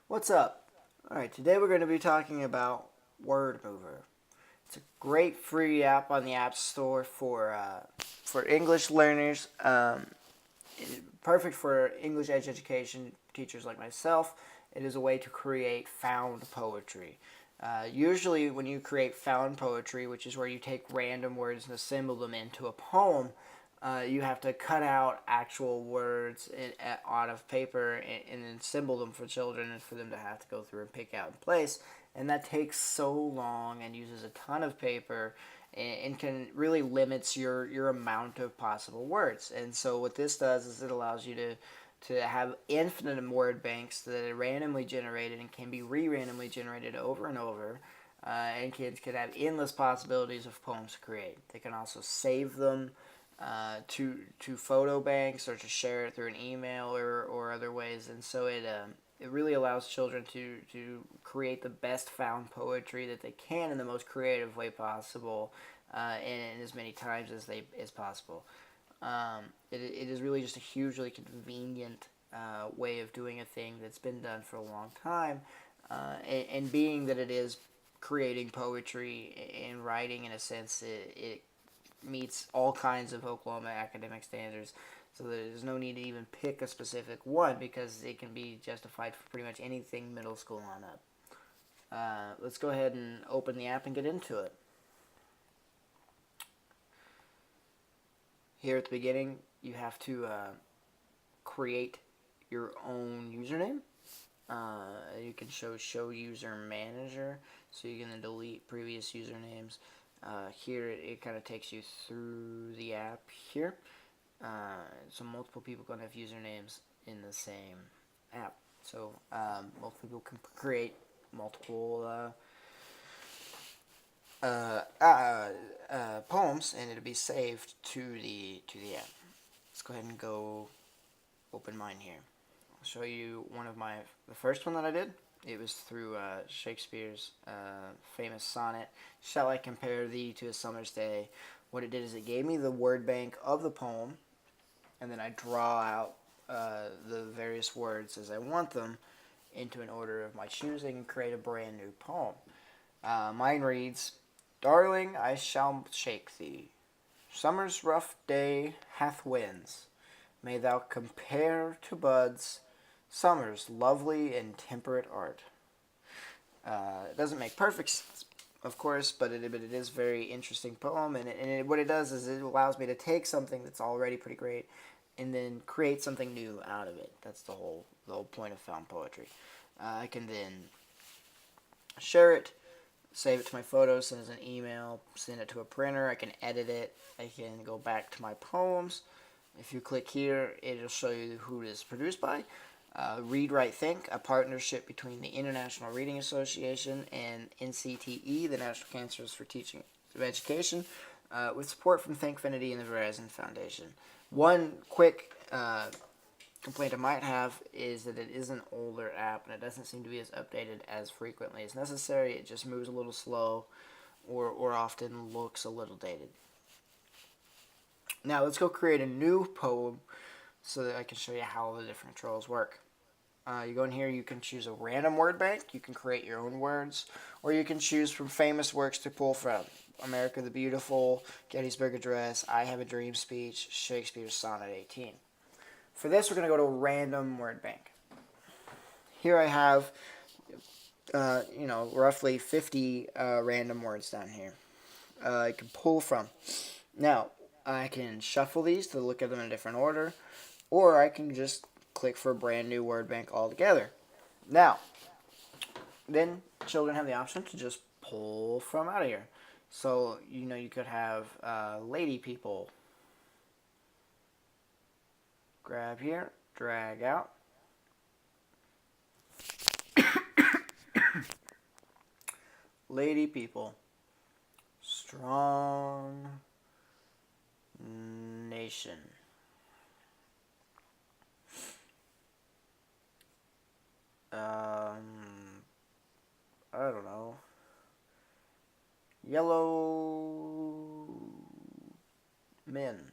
What's up? Alright, today we're going to be talking about Word Mover. It's a great free app on the App Store for English learners. Perfect for English education teachers like myself. It is a way to create found poetry. Usually, when you create found poetry, which is where you take random words and assemble them into a poem, you have to cut out actual words out of paper and then symbol them for children and for them to have to go through and pick out in place. And that takes so long and uses a ton of paper and can really limits your amount of possible words. And so what this does is it allows you to have infinite word banks that are randomly generated and can be randomly generated over and over. And kids can have endless possibilities of poems to create. They can also save them to photo banks or to share it through an email or other ways, and so it really allows children to create the best found poetry that they can in the most creative way possible, and as many times as possible. It is really just a hugely convenient way of doing a thing that's been done for a long time, and being that it is creating poetry and writing in a sense, it meets all kinds of Oklahoma academic standards. So there's no need to even pick a specific one because it can be justified for pretty much anything middle school on up. Let's go ahead and open the app and get into it. Here at the beginning, you have to create your own username. You can show user manager, so you can delete previous usernames. Here it kind of takes you through the app here. So multiple people can have usernames in the same app. So multiple people can create multiple poems, and it'll be saved to the app. Let's go ahead and go open mine here. I'll show you the first one that I did. It was through Shakespeare's famous sonnet, "Shall I compare thee to a summer's day?" What it did is it gave me the word bank of the poem, and then I draw out the various words as I want them into an order of my choosing and create a brand new poem. Mine reads, "Darling, I shall shake thee. Summer's rough day hath winds. May thou compare to buds summer's lovely and temperate art." It doesn't make perfect sense, of course, but it is a very interesting poem, and what it does is it allows me to take something that's already pretty great and then create something new out of it. That's the whole point of found poetry. I can then share it, save it to my photos, send it as an email, send it to a printer. I can edit it. I can go back to my poems. If you click here, it'll show you who it is produced by. Read, Write, Think, a partnership between the International Reading Association and NCTE, the National Council for Teaching of Education, with support from Thinkfinity and the Verizon Foundation. One quick complaint I might have is that it is an older app and it doesn't seem to be as updated as frequently as necessary. It just moves a little slow or often looks a little dated. Now let's go create a new poem so that I can show you how the different controls work. You go in here, you can choose a random word bank, you can create your own words, or you can choose from famous works to pull from. America the Beautiful, Gettysburg Address, I Have a Dream speech, Shakespeare's Sonnet 18. For this, we're going to go to a random word bank. Here I have, roughly 50 random words down here I can pull from. Now, I can shuffle these to look at them in a different order, or I can just click for a brand new word bank altogether. Now, then children have the option to just pull from out of here. So, you could have lady people. Grab here, drag out. Lady people. Strong nation. I don't know. Yellow men.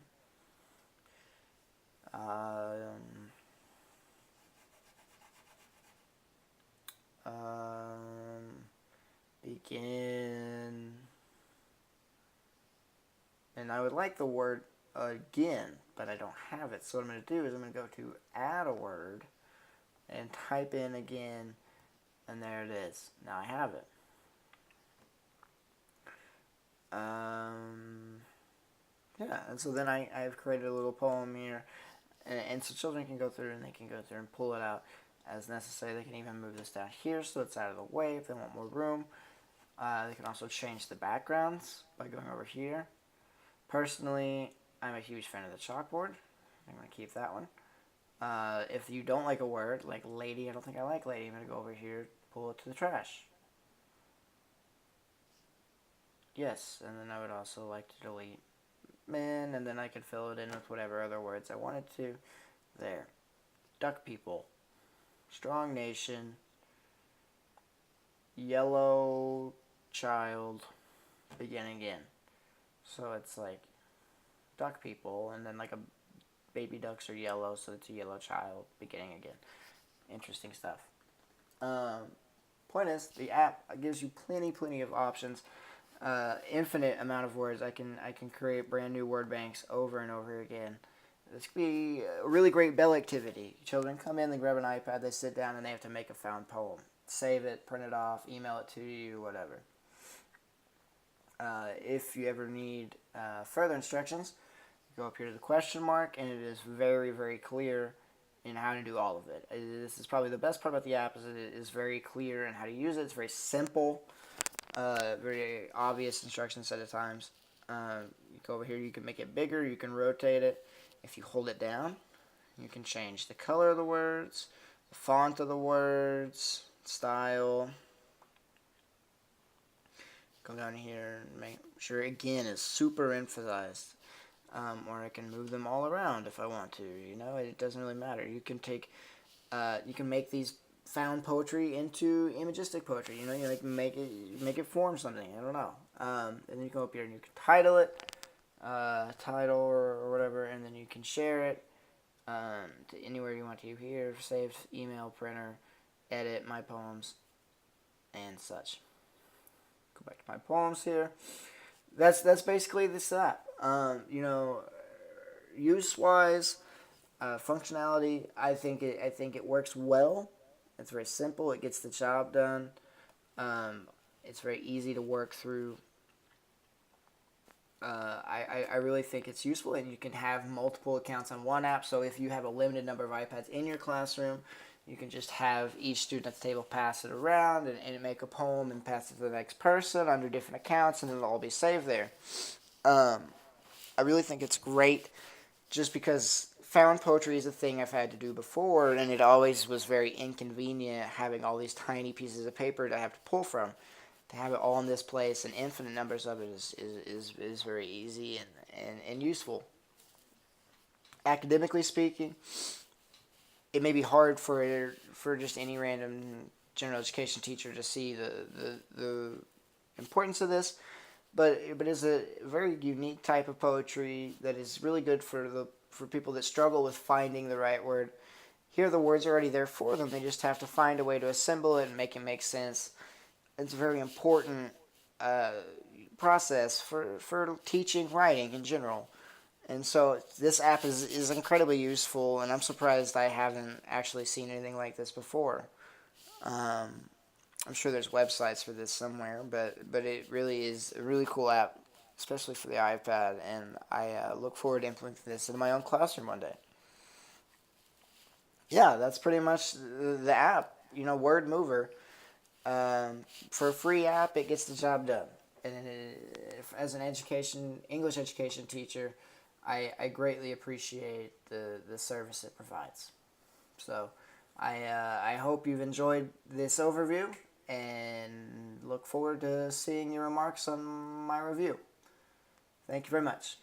again. And I would like the word again, but I don't have it. So what I'm going to do is I'm going to go to add a word and type in again, and there it is. Now I have it. Yeah, and so then I've created a little poem here, and so children can go through and they can go through and pull it out as necessary. They can even move this down here so it's out of the way if they want more room. They can also change the backgrounds by going over here. Personally, I'm a huge fan of the chalkboard. I'm going to keep that one. If you don't like a word, like lady, I don't think I like lady, I'm going to go over here, pull it to the trash. Yes, and then I would also like to delete men, and then I could fill it in with whatever other words I wanted to. There. Duck people. Strong nation. Yellow child. Begin again. So it's like duck people, and then like a baby ducks are yellow, so it's a yellow child beginning again. Interesting stuff. Point is, the app gives you plenty of options. Infinite amount of words. I can create brand new word banks over and over again. This could be a really great bell activity. Children come in, they grab an iPad, they sit down, and they have to make a found poem. Save it, print it off, email it to you, whatever. If you ever need further instructions, go up here to the question mark, and it is very clear in how to do all of it. This is probably the best part about the app, is it is very clear in how to use it. It's very simple. Very obvious instructions set of times. You go over here, you can make it bigger, you can rotate it. If you hold it down, you can change the color of the words, the font of the words, style. Go down here and make sure again is super emphasized. Or I can move them all around if I want to. You know, it doesn't really matter. You can take, you can make these found poetry into imagistic poetry. You know, you make it form something. I don't know. And then you go up here and you can title it, title or whatever, and then you can share it to anywhere you want to. Here, save, email, printer, edit, my poems, and such. Go back to my poems here. That's basically this app. You know, use wise, functionality. I think it works well. It's very simple. It gets the job done. It's very easy to work through. I really think it's useful, and you can have multiple accounts on one app. So if you have a limited number of iPads in your classroom, you can just have each student at the table pass it around and make a poem and pass it to the next person under different accounts, and it'll all be saved there. I really think it's great just because found poetry is a thing I've had to do before, and it always was very inconvenient having all these tiny pieces of paper to have to pull from. To have it all in this place and infinite numbers of it is very easy and useful. Academically speaking, it may be hard for just any random general education teacher to see the importance of this, but it's a very unique type of poetry that is really good for people that struggle with finding the right word. Here the words are already there for them. They just have to find a way to assemble it and make it make sense. It's a very important process for teaching writing in general. And so this app is incredibly useful, and I'm surprised I haven't actually seen anything like this before. I'm sure there's websites for this somewhere, but it really is a really cool app, especially for the iPad, and I look forward to implementing this in my own classroom one day. Yeah, that's pretty much the app. You know, Word Mover. For a free app, it gets the job done. And as an English education teacher, I greatly appreciate the service it provides. So I hope you've enjoyed this overview, and look forward to seeing your remarks on my review. Thank you very much.